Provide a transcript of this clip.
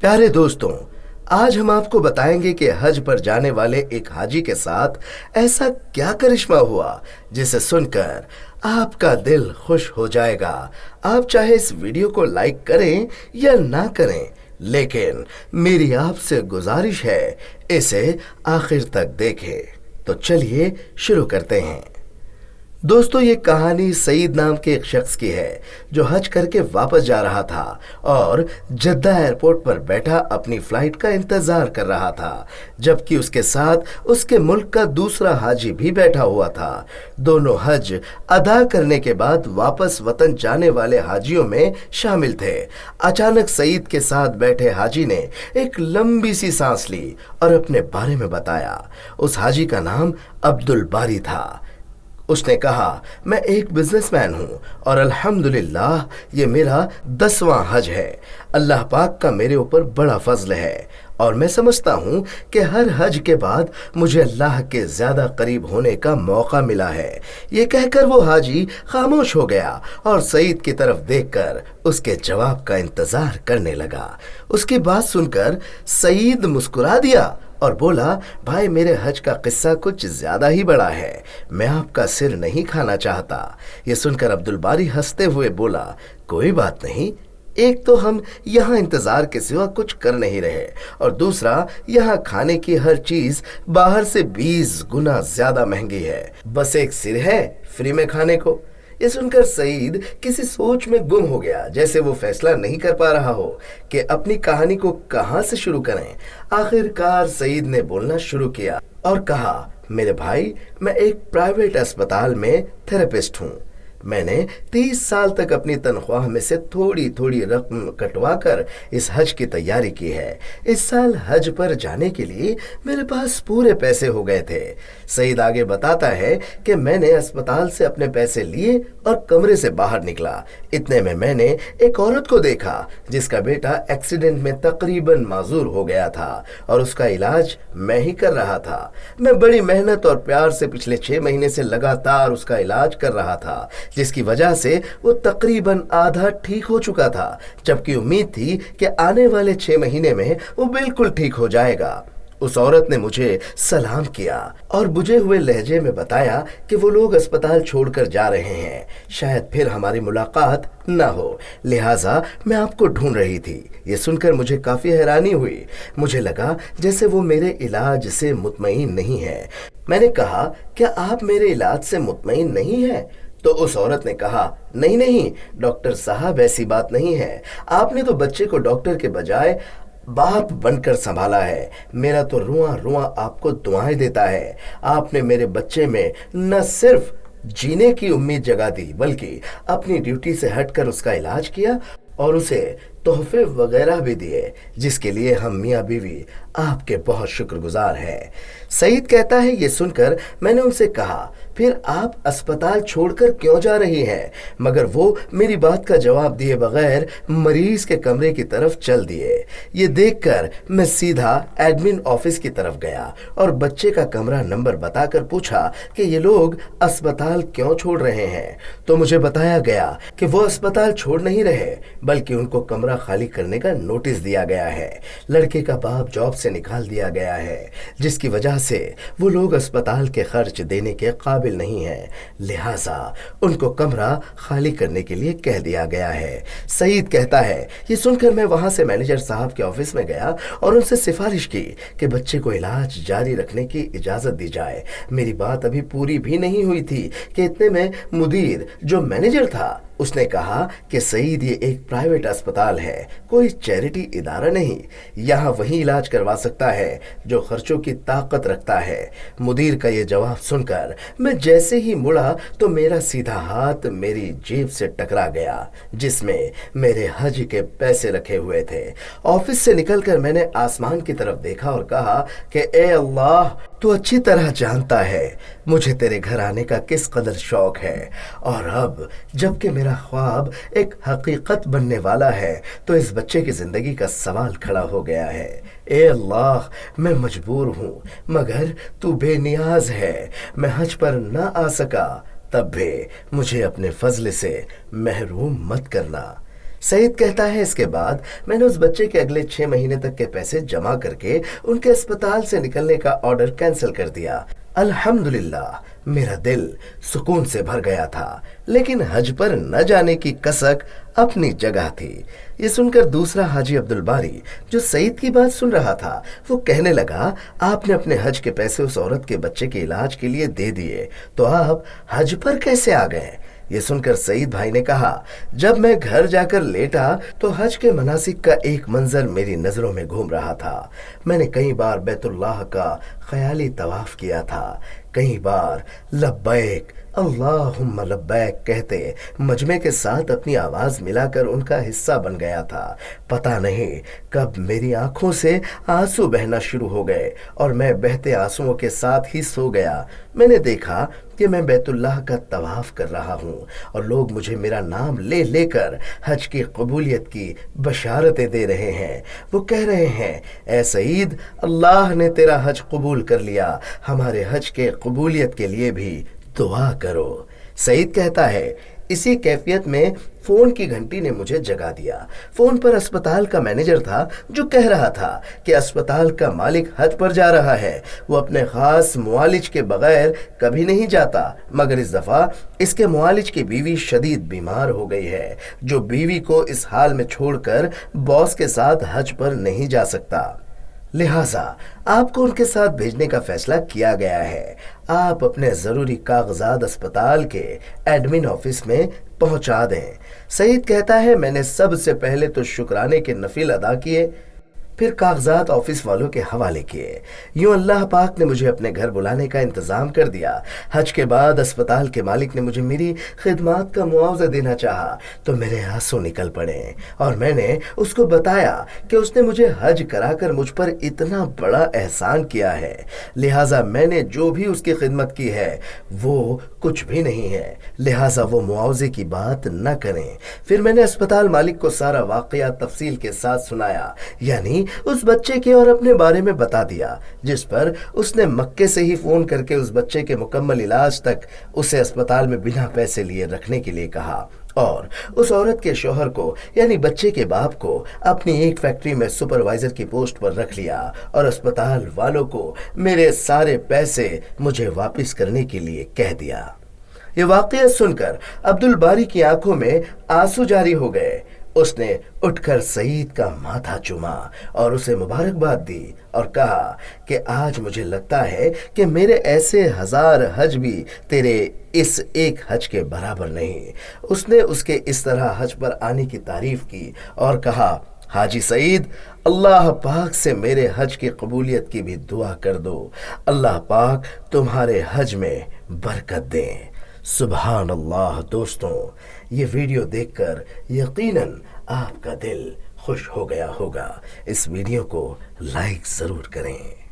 प्यारे दोस्तों, आज हम आपको बताएंगे कि हज पर जाने वाले एक हाजी के साथ ऐसा क्या करिश्मा हुआ जिसे सुनकर आपका दिल खुश हो जाएगा। आप चाहे इस वीडियो को लाइक करें या ना करें, लेकिन मेरी आपसे गुजारिश है इसे आखिर तक देखें। तो चलिए शुरू करते हैं। दोस्तों, ये कहानी सईद नाम के एक शख्स की है जो हज करके वापस जा रहा था और जद्दा एयरपोर्ट पर बैठा अपनी फ्लाइट का इंतजार कर रहा था, जबकि उसके साथ उसके मुल्क का दूसरा हाजी भी बैठा हुआ था। दोनों हज अदा करने के बाद वापस वतन जाने वाले हाजियों में शामिल थे। अचानक सईद के साथ बैठे हाजी ने एक लंबी सी सांस ली और अपने बारे में बताया। उस हाजी का नाम अब्दुल बारी था। उसने कहा, मैं एक बिजनेसमैन हूँ और अल्हम्दुलिल्लाह ये मेरा 10वां हज है। अल्लाह पाक का मेरे ऊपर बड़ा फजल है और मैं समझता हूँ कि हर हज के बाद मुझे अल्लाह के ज्यादा करीब होने का मौका मिला है। ये कहकर वो हाजी खामोश हो गया और सईद की तरफ देखकर उसके जवाब का इंतजार करने लगा। उसकी बात सुनकर सईद मुस्कुरा दिया और बोला, भाई मेरे हज का किस्सा कुछ ज्यादा ही बड़ा है, मैं आपका सिर नहीं खाना चाहता। ये सुनकर अब्दुल बारी हंसते हुए बोला, कोई बात नहीं, एक तो हम यहाँ इंतजार के सिवा कुछ कर नहीं रहे और दूसरा यहाँ खाने की हर चीज बाहर से 20 गुना ज्यादा महंगी है, बस एक सिर है फ्री में खाने को। ये सुनकर सईद किसी सोच में गुम हो गया, जैसे वो फैसला नहीं कर पा रहा हो कि अपनी कहानी को कहां से शुरू करें। आखिरकार सईद ने बोलना शुरू किया और कहा, मेरे भाई, मैं एक प्राइवेट अस्पताल में थेरेपिस्ट हूँ। मैंने 30 साल तक अपनी तनख्वाह में से थोड़ी थोड़ी रकम कटवा कर इस हज की तैयारी की है। इस साल हज पर जाने के लिए मेरे पास पूरे पैसे हो गए थे। सईद आगे बताता है कि मैंने अस्पताल से अपने पैसे लिए और कमरे से बाहर निकला। इतने में मैंने एक औरत को देखा जिसका बेटा एक्सीडेंट में तकरीबन माजूर हो गया था और उसका इलाज मैं ही कर रहा था। मैं बड़ी मेहनत और प्यार से पिछले 6 महीने से लगातार उसका इलाज कर रहा था, जिसकी वजह से वो तकरीबन आधा ठीक हो चुका था, जबकि उम्मीद थी कि आने वाले 6 महीने में वो बिल्कुल ठीक हो जाएगा। उस औरत ने मुझे सलाम किया और बुझे हुए लहजे में बताया कि वो लोग अस्पताल छोड़कर जा रहे हैं, शायद फिर हमारी मुलाकात ना हो, लिहाजा मैं आपको ढूंढ रही थी। ये सुनकर मुझे काफी हैरानी हुई। मुझे लगा जैसे वो मेरे इलाज से मुतमईन नहीं है। मैंने कहा, क्या आप मेरे इलाज से मुतमईन नहीं है? तो उस औरत ने कहा, नहीं नहीं डॉक्टर साहब, ऐसी बात नहीं है। आपने तो बच्चे को डॉक्टर के बजाय बाप बनकर संभाला है। मेरा तो रुआ रुआ आपको दुआएं देता है। आपने मेरे बच्चे में न सिर्फ जीने की उम्मीद जगा दी, बल्कि अपनी ड्यूटी से हटकर उसका इलाज किया और उसे तोहफे वगैरह भी दिए, जिसके लिए हम मियाँ बीवी आपके बहुत शुक्रगुजार हैं। सईद कहता है, ये सुनकर मैंने उनसे कहा, फिर आप अस्पताल छोड़कर क्यों जा रही हैं? मगर वो मेरी बात का जवाब दिए बगैर मरीज के कमरे की तरफ चल दिए। ये देखकर मैं सीधा एडमिन ऑफिस की तरफ गया और बच्चे का कमरा नंबर बताकर पूछा कि ये लोग अस्पताल क्यों छोड़ रहे हैं। तो मुझे बताया गया कि वो अस्पताल छोड़ नहीं रहे, बल्कि उनको कमरा खाली करने का नोटिस दिया गया है। लड़के का बाप जॉब से निकाल दिया गया है, जिसकी वजह से वो लोग अस्पताल के खर्च देने के काबिल नहीं है, लिहाजा उनको कमरा खाली करने के लिए कह दिया गया है। सईद कहता है, ये सुनकर मैं वहां से मैनेजर साहब के ऑफिस में गया और उनसे सिफारिश की कि बच्चे को इलाज जारी रखने की इजाजत दी जाए। मेरी बात अभी पूरी भी नहीं हुई थी कि इतने में मुदीर, जो मैनेजर था, उसने कहा कि सईद, ये एक प्राइवेट अस्पताल है, कोई चैरिटी इदारा नहीं। यहाँ वही इलाज करवा सकता है जो खर्चों की ताकत रखता है। मुदीर का ये जवाब सुनकर मैं जैसे ही मुड़ा तो मेरा सीधा हाथ मेरी जेब से टकरा गया, जिसमें मेरे हज के पैसे रखे हुए थे। ऑफिस से निकलकर मैंने आसमान की तरफ देखा और कहा कि ए अल्लाह, तू अच्छी तरह जानता है मुझे तेरे घर आने का किस कदर शौक है, और अब जबकि मेरा ख्वाब एक हकीकत बनने वाला है तो इस बच्चे की जिंदगी का सवाल खड़ा हो गया है। ए अल्लाह, मैं मजबूर हूँ, मगर तू बेनियाज है। मैं हज पर ना आ सका, तब भी मुझे अपने फजल से महरूम मत करना। سعید کہتا ہے اس کے بعد میں نے اس بچے کے اگلے 6 مہینے تک کے پیسے جمع کر کے ان کے اسپتال سے نکلنے کا آرڈر کینسل کر دیا۔ الحمدللہ میرا دل سکون سے بھر گیا تھا، لیکن حج پر نہ جانے کی کسک اپنی جگہ تھی۔ یہ سن کر دوسرا حاجی عبدالباری جو سعید کی بات سن رہا تھا وہ کہنے لگا، آپ نے اپنے حج کے پیسے اس عورت کے بچے کے علاج کے لیے دے دیے تو آپ حج پر کیسے آ گئے؟ یہ سن کر سعید بھائی نے کہا، جب میں گھر جا کر لیٹا تو حج کے مناسک کا ایک منظر میری نظروں میں گھوم رہا تھا۔ میں نے کئی بار بیت اللہ کا خیالی طواف کیا تھا، کئی بار لبیک اللہم لبیک کہتے مجمع کے ساتھ اپنی آواز ملا کر ان کا حصہ بن گیا تھا۔ پتہ نہیں کب میری آنکھوں سے آنسو بہنا شروع ہو گئے اور میں بہتے آنسوؤں کے ساتھ ہی سو گیا۔ میں نے دیکھا کہ میں بیت اللہ کا طواف کر رہا ہوں اور لوگ مجھے میرا نام لے لے کر حج کی قبولیت کی بشارتیں دے رہے ہیں۔ وہ کہہ رہے ہیں، اے سعید، اللہ نے تیرا حج قبول کر لیا، ہمارے حج کے قبولیت کے لیے بھی دعا کرو۔ سعید کہتا ہے، اسی کیفیت میں فون کی گھنٹی نے مجھے جگا دیا۔ فون پر اسپتال کا مینیجر تھا جو کہہ رہا تھا کہ اسپتال کا مالک حج پر جا رہا ہے، وہ اپنے خاص معالج کے بغیر کبھی نہیں جاتا، مگر اس دفعہ اس کے معالج کی بیوی شدید بیمار ہو گئی ہے، جو بیوی کو اس حال میں چھوڑ کر باس کے ساتھ حج پر نہیں جا سکتا، لہٰذا آپ کو ان کے ساتھ بھیجنے کا فیصلہ کیا گیا ہے۔ آپ اپنے ضروری کاغذات اسپتال کے ایڈمن آفس میں پہنچا دیں۔ سعید کہتا ہے، میں نے سب سے پہلے تو شکرانے کے نفل ادا کیے، پھر کاغذات آفس والوں کے حوالے کیے۔ یوں اللہ پاک نے مجھے اپنے گھر بلانے کا انتظام کر دیا۔ حج کے بعد اسپتال کے مالک نے مجھے میری خدمات کا معاوضہ دینا چاہا تو میرے آنسو نکل پڑے اور میں نے اس کو بتایا کہ اس نے مجھے حج کرا کر مجھ پر اتنا بڑا احسان کیا ہے، لہٰذا میں نے جو بھی اس کی خدمت کی ہے وہ کچھ بھی نہیں ہے، لہٰذا وہ معاوضے کی بات نہ کریں۔ پھر میں نے اسپتال مالک کو سارا واقعہ تفصیل کے ساتھ سنایا، یعنی اس بچے کے اور اپنے بارے میں بتا دیا، جس پر اس نے مکے سے ہی فون کر کے اس بچے کے مکمل علاج تک اسے اسپتال میں بنا پیسے لیے رکھنے کے لیے کہا، اور اس عورت کے شوہر کو یعنی بچے کے باپ کو اپنی ایک فیکٹری میں سپروائزر کی پوسٹ پر رکھ لیا اور اسپتال والوں کو میرے سارے پیسے مجھے واپس کرنے کے لیے کہہ دیا۔ یہ واقعہ سن کر عبدالباری کی آنکھوں میں آنسو جاری ہو گئے۔ اس نے اٹھ کر سعید کا ماتھا چوما اور اسے مبارکباد دی اور کہا کہ آج مجھے لگتا ہے کہ میرے ایسے 1000 حج بھی تیرے اس ایک حج کے برابر نہیں۔ اس نے اس کے اس طرح حج پر آنے کی تعریف کی اور کہا، حاجی سعید، اللہ پاک سے میرے حج کی قبولیت کی بھی دعا کر دو، اللہ پاک تمہارے حج میں برکت دیں۔ سبحان اللہ۔ دوستوں، یہ ویڈیو دیکھ کر یقیناً آپ کا دل خوش ہو گیا ہوگا۔ اس ویڈیو کو لائک ضرور کریں۔